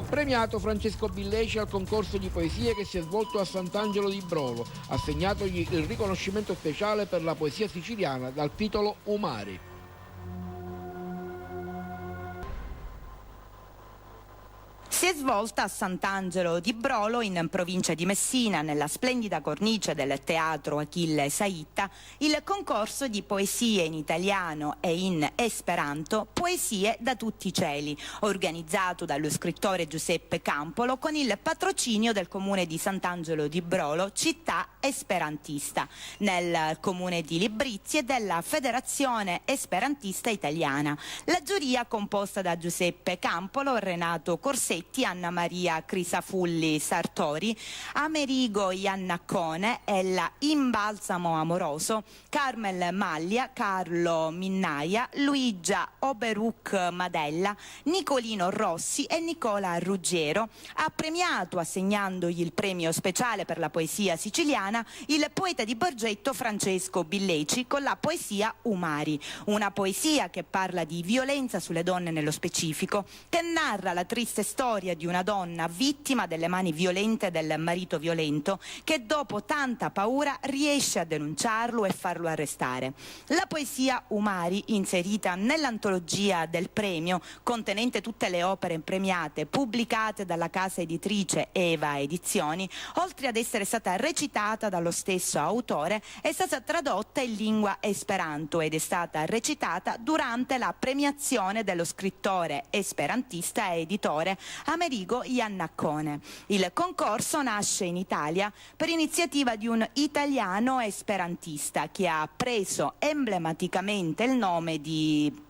Premiato Francesco Billeci al concorso di poesie che si è svolto a Sant'Angelo di Brolo, assegnatogli il riconoscimento speciale per la poesia siciliana dal titolo Umari. Si è svolta a Sant'Angelo di Brolo, in provincia di Messina, nella splendida cornice del teatro Achille Saitta, il concorso di poesie in italiano e in esperanto, Poesie da tutti i cieli, organizzato dallo scrittore Giuseppe Campolo con il patrocinio del comune di Sant'Angelo di Brolo, città esperantista, nel comune di Librizzi e della Federazione Esperantista Italiana. La giuria, composta da Giuseppe Campolo, Renato Corsetti, Anna Maria Crisafulli Sartori, Amerigo Iannaccone, Ella Imbalsamo Amoroso, Carmel Maglia, Carlo Minnaia, Luigia Oberuc Madella, Nicolino Rossi e Nicola Ruggiero, ha premiato, assegnandogli il premio speciale per la poesia siciliana, il poeta di Borgetto Francesco Billeci con la poesia Umari, una poesia che parla di violenza sulle donne nello specifico, che narra la triste storia di una donna vittima delle mani violente del marito violento, che dopo tanta paura riesce a denunciarlo e farlo arrestare. La poesia Umari, inserita nell'antologia del premio, contenente tutte le opere premiate pubblicate dalla casa editrice Eva Edizioni, oltre ad essere stata recitata dallo stesso autore, è stata tradotta in lingua esperanto ed è stata recitata durante la premiazione dello scrittore esperantista e editore Amerigo Iannaccone. Il concorso nasce in Italia per iniziativa di un italiano esperantista che ha preso emblematicamente il nome di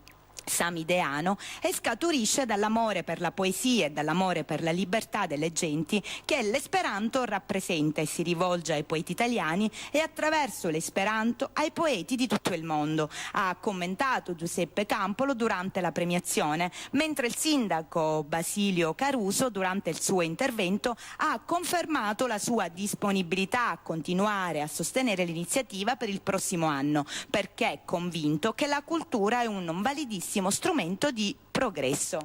Samideano e scaturisce dall'amore per la poesia e dall'amore per la libertà delle genti che l'esperanto rappresenta, e si rivolge ai poeti italiani e attraverso l'esperanto ai poeti di tutto il mondo, ha commentato Giuseppe Campolo durante la premiazione, mentre il sindaco Basilio Caruso durante il suo intervento ha confermato la sua disponibilità a continuare a sostenere l'iniziativa per il prossimo anno, perché è convinto che la cultura è un validissimo strumento di progresso.